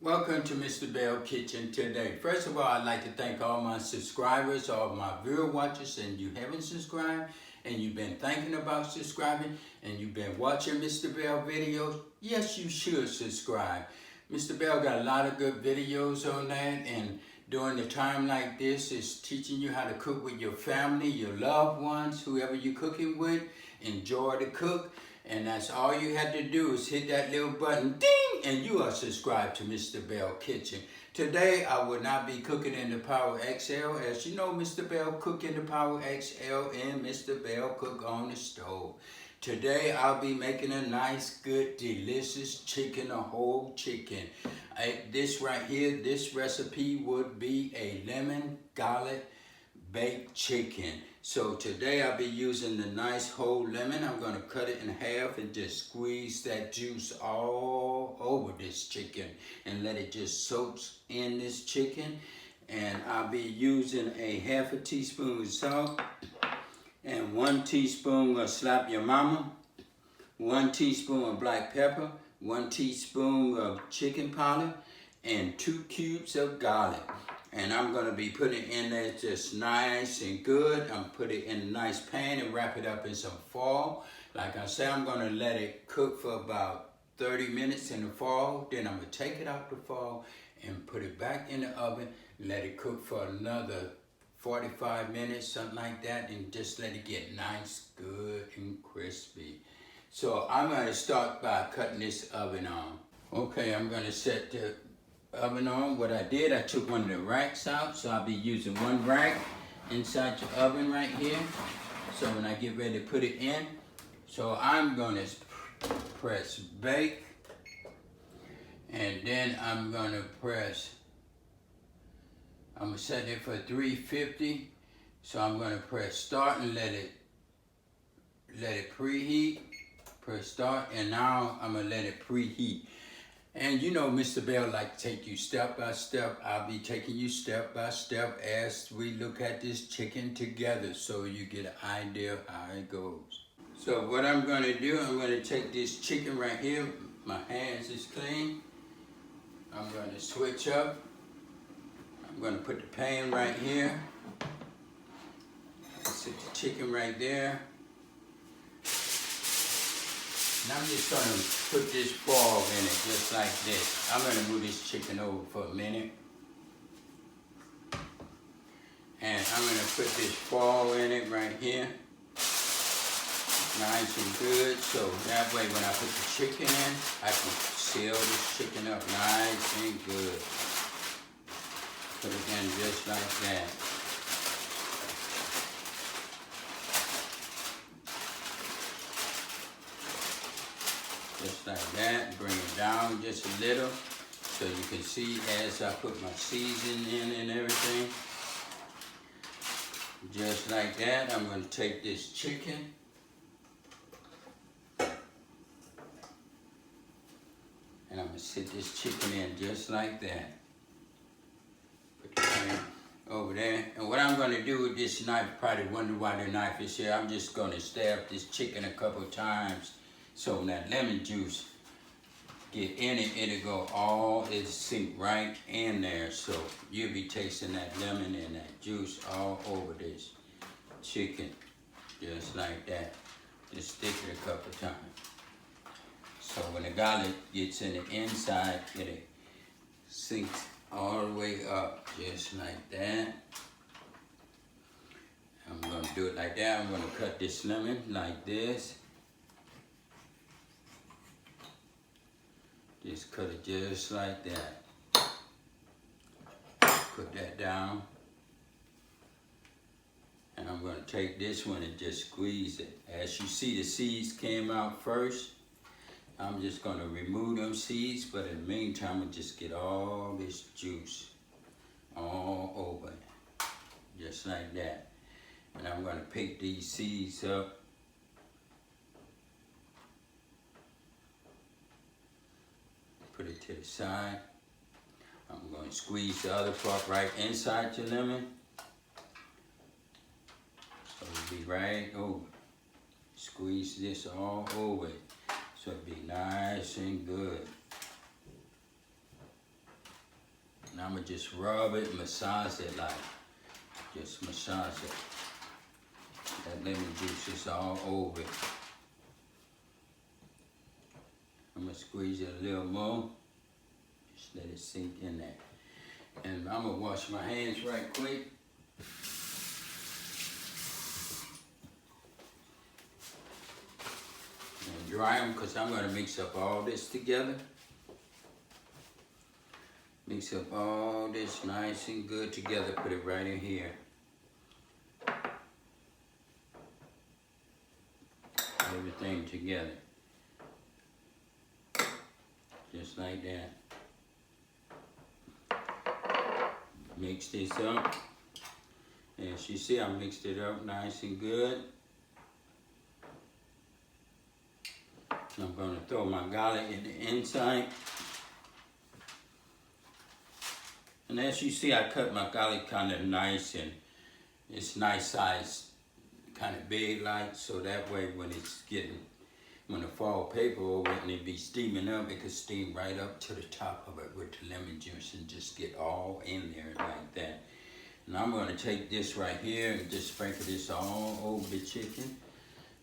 Welcome to Mr. Belle Kitchen today. First of all, I'd like to thank all my subscribers, all my viewer watchers, and you haven't subscribed, and you've been thinking about subscribing, and you've been watching Mr. Belle videos. Yes, you should subscribe. Mr. Belle got a lot of good videos on that, and during a time like this, it's teaching you how to cook with your family, your loved ones, whoever you're cooking with. Enjoy to cook. And that's all you have to do is hit that little button, ding, and you are subscribed to Mr. Belle Kitchen. Today, I will not be cooking in the Power XL. As you know, Mr. Belle cook in the Power XL and Mr. Belle cook on the stove. Today, I'll be making a nice, good, delicious chicken, a whole chicken. This right here, this recipe would be a lemon garlic baked chicken. So today I'll be using the nice whole lemon. I'm going to cut it in half and just squeeze that juice all over this chicken and let it just soak in this chicken. And I'll be using a half a teaspoon of salt and 1 teaspoon of Slap Your Mama, 1 teaspoon of black pepper, 1 teaspoon of chicken powder, and 2 cubes of garlic. And I'm going to be putting it in there just nice and good. I'm put it in a nice pan and wrap it up in some foil. Like I said, I'm going to let it cook for about 30 minutes in the foil. Then I'm going to take it out the foil and put it back in the oven. Let it cook for another 45 minutes, something like that. And just let it get nice, good, and crispy. So I'm going to start by cutting this oven on. Okay, I'm going to set the oven on. What I did, I took one of the racks out, so I'll be using one rack inside your oven right here. So when I get ready to put it in, so I'm going to press bake, and then I'm going to set it for 350. So I'm going to press start and let it preheat. Press start, and now I'm going to let it preheat. And you know, Mr. Belle like to take you step by step. I'll be taking you step by step as we look at this chicken together so you get an idea of how it goes. So what I'm going to do, I'm going to take this chicken right here. My hands is clean. I'm going to switch up. I'm going to put the pan right here. Set the chicken right there. And I'm just going to put this foil in it just like this. I'm going to move this chicken over for a minute. And I'm going to put this foil in it right here. Nice and good. So that way when I put the chicken in, I can seal this chicken up nice and good. Put it in just like that. Just like that, bring it down just a little so you can see as I put my seasoning in and everything. Just like that, I'm going to take this chicken and I'm going to sit this chicken in just like that. Put the pan over there. And what I'm going to do with this knife, probably wonder why the knife is here. I'm just going to stab this chicken a couple times. So when that lemon juice get in it, it'll sink right in there. So you'll be tasting that lemon and that juice all over this chicken, just like that. Just stick it a couple times. So when the garlic gets in the inside, it sinks all the way up, just like that. I'm gonna do it like that. I'm gonna cut this lemon like this. Just cut it just like that. Put that down. And I'm going to take this one and just squeeze it. As you see, the seeds came out first. I'm just going to remove them seeds, but in the meantime, I'll just get all this juice all over it. Just like that. And I'm going to pick these seeds up. Put it to the side. I'm going to squeeze the other part right inside your lemon. So it'll be right over. Squeeze this all over it. So it'll be nice and good. And I'm gonna just rub it, massage it like, just massage it. That lemon juice is all over it. I'm gonna squeeze it a little more. Just let it sink in there. And I'm gonna wash my hands right quick. And dry them, because I'm gonna mix up all this together. Mix up all this nice and good together, put it right in here. Everything together. Just like that. Mix this up. As you see, I mixed it up nice and good. I'm going to throw my garlic in the inside. And as you see, I cut my garlic kind of nice, and it's nice size, kind of big like, so that way when the fall paper over it and it be steaming up, it could steam right up to the top of it with the lemon juice and just get all in there like that. And I'm going to take this right here and just sprinkle this all over the chicken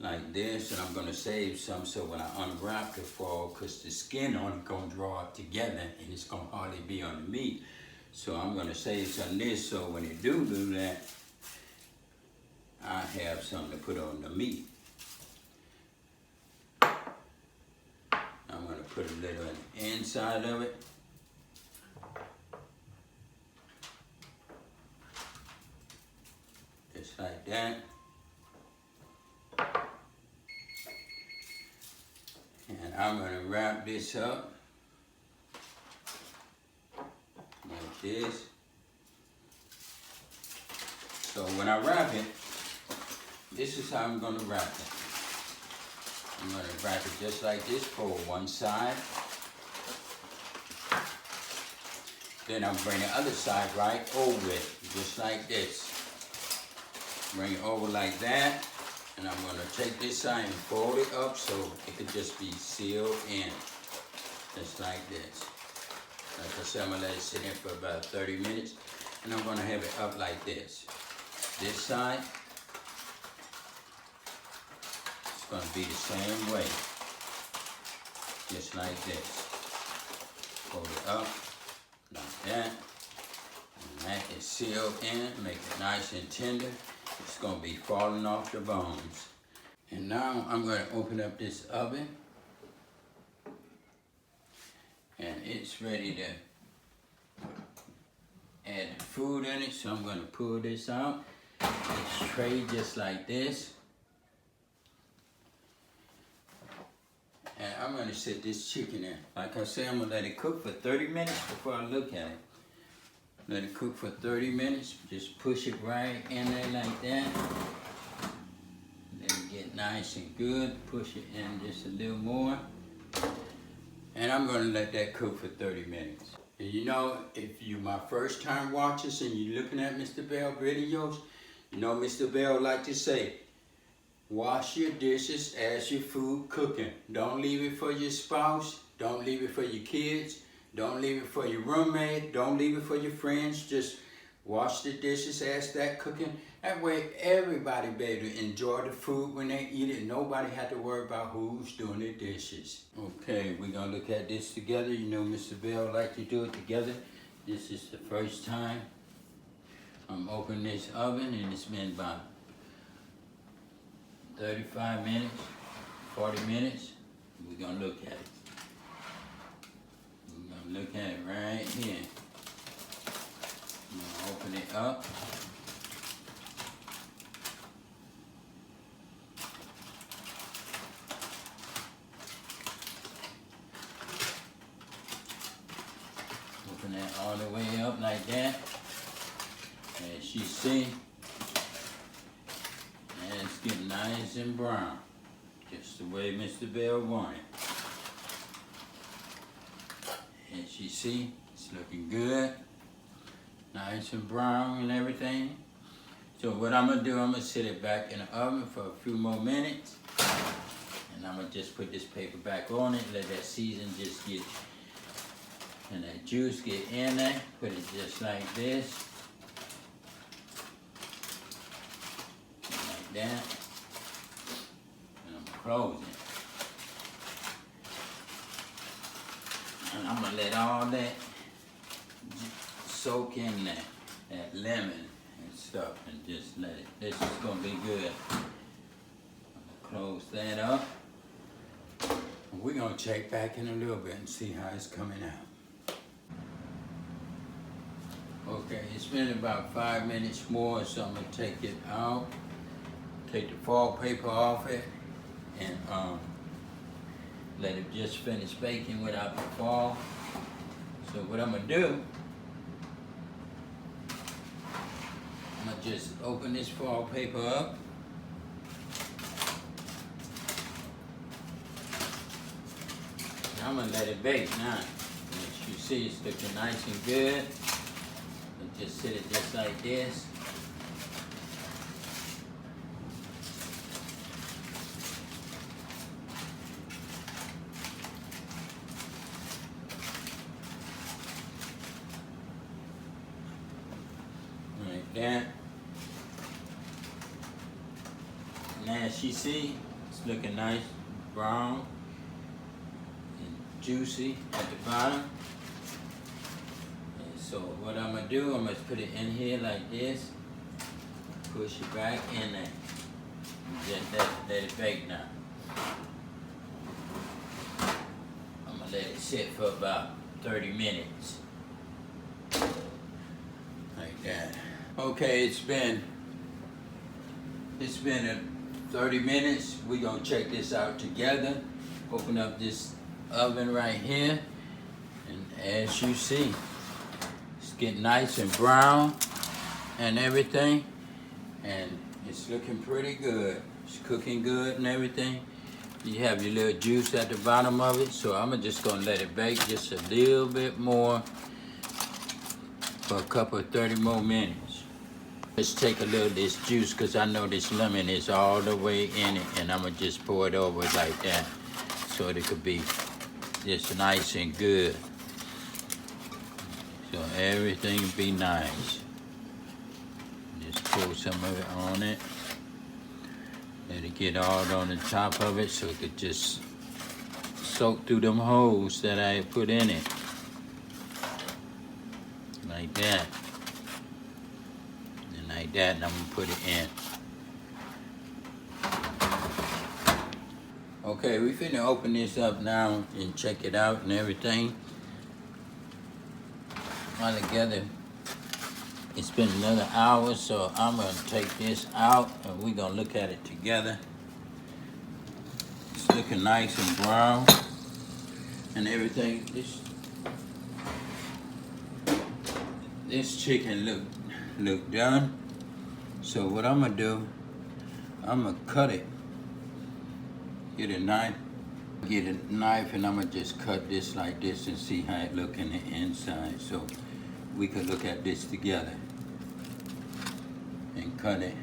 like this, and I'm going to save some so when I unwrap the fall, because the skin on it going to draw up together and it's going to hardly be on the meat. So I'm going to save some of this so when it do that, I have something to put on the meat. I'm going to put a little on the inside of it. Just like that. And I'm going to wrap this up like this. So when I wrap it, this is how I'm going to wrap it. I'm going to wrap it just like this for one side. Then I'm bring the other side right over it, just like this. Bring it over like that. And I'm going to take this side and fold it up so it could just be sealed in. Just like this. Like I said, I'm going to let it sit in for about 30 minutes. And I'm going to have it up like this. This side, it's going to be the same way. Just like this. Fold it up like that. And that is sealed in. Make it nice and tender. It's going to be falling off the bones. And now I'm going to open up this oven. And it's ready to add the food in it. So I'm going to pull this out. This tray just like this. And I'm going to set this chicken in. Like I said, I'm going to let it cook for 30 minutes before I look at it. Let it cook for 30 minutes. Just push it right in there like that. Let it get nice and good. Push it in just a little more. And I'm going to let that cook for 30 minutes. And you know, if you're my first time watchers and you're looking at Mr. Belle videos, you know Mr. Belle like to say, wash your dishes as your food cooking. Don't leave it for your spouse. Don't leave it for your kids. Don't leave it for your roommate. Don't leave it for your friends. Just wash the dishes as that cooking. That way everybody be able to enjoy the food when they eat it. Nobody have to worry about who's doing the dishes. Okay, we're going to look at this together. You know Mr. Belle like to do it together. This is the first time I'm opening this oven, and it's been about 35 minutes, 40 minutes. We're going to look at it. Look at it right here. I'm going to open it up. Open that all the way up like that. As you see, and it's getting nice and brown. Just the way Mr. Belle wanted. As you see, it's looking good, nice and brown and everything. So what I'm gonna do, I'm gonna sit it back in the oven for a few more minutes, and I'm gonna just put this paper back on it, let that season just get And that juice get in there, put it just like this. Like that. And I'm closing. And I'm gonna let all that soak in there, that lemon and stuff, and just let it. This is gonna be good. I'm gonna close that up. And we're gonna check back in a little bit and see how it's coming out. Okay, it's been about 5 minutes more, so I'm gonna take it out, take the foil paper off it, and let it just finish baking without the foil. So what I'm gonna do, I'm gonna just open this foil paper up. And I'm gonna let it bake now. As you see, it's looking nice and good. And just sit it just like this. Like that. Now as you see, it's looking nice, brown and juicy at the bottom. And so what I'm gonna do, I'm gonna put it in here like this, push it back in there, and just let it bake now. I'm gonna let it sit for about 30 minutes. Like that. Okay, it's been 30 minutes. We're gonna check this out together. Open up this oven right here, and as you see, it's getting nice and brown and everything, and it's looking pretty good. It's cooking good and everything. You have your little juice at the bottom of it, so I'm just gonna let it bake just a little bit more for a couple of 30 more minutes. Let's take a little of this juice, because I know this lemon is all the way in it, and I'm gonna just pour it over like that so it could be just nice and good. So everything will be nice. Just pour some of it on it. Let it get all on the top of it so it could just soak through them holes that I put in it. Like that. And like that, and I'm gonna put it in. Okay, we finna open this up now and check it out and everything. All together, it's been another hour, so I'm gonna take this out and we're gonna look at it together. It's looking nice and brown and everything. This chicken look done. So what I'm gonna do, I'm gonna cut it. Get a knife and I'm gonna just cut this like this and see how it look in the inside. So we could look at this together and cut it.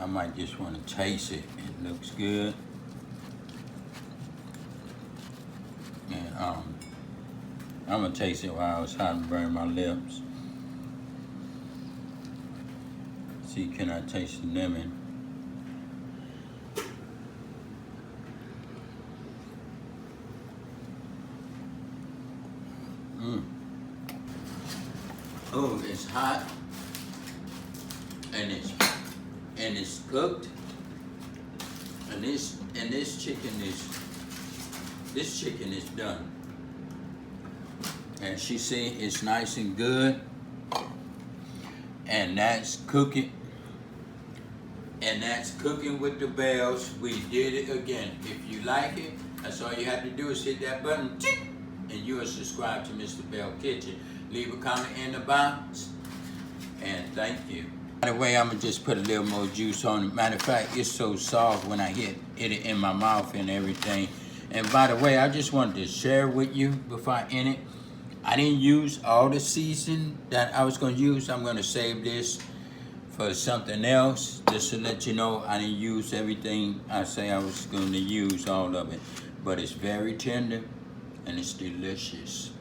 I might just want to taste it. It looks good. And I'm gonna taste it while I was trying to burn my lips. See, can I taste the lemon? Oh, it's hot, and it's cooked, and this chicken is done. And she see it's nice and good, and that's cooking. And that's cooking with the Bells. We did it again. If you like it, that's all you have to do is hit that button, and you are subscribed to Mr. Belle Kitchen. Leave a comment in the box, and thank you. By the way, I'm gonna just put a little more juice on it. Matter of fact, it's so soft when I hit it in my mouth and everything. And by the way, I just wanted to share with you before I end it. I didn't use all the season that I was gonna use. I'm gonna save this for something else, just to let you know I didn't use everything I say I was gonna use, all of it. But it's very tender, and it's delicious.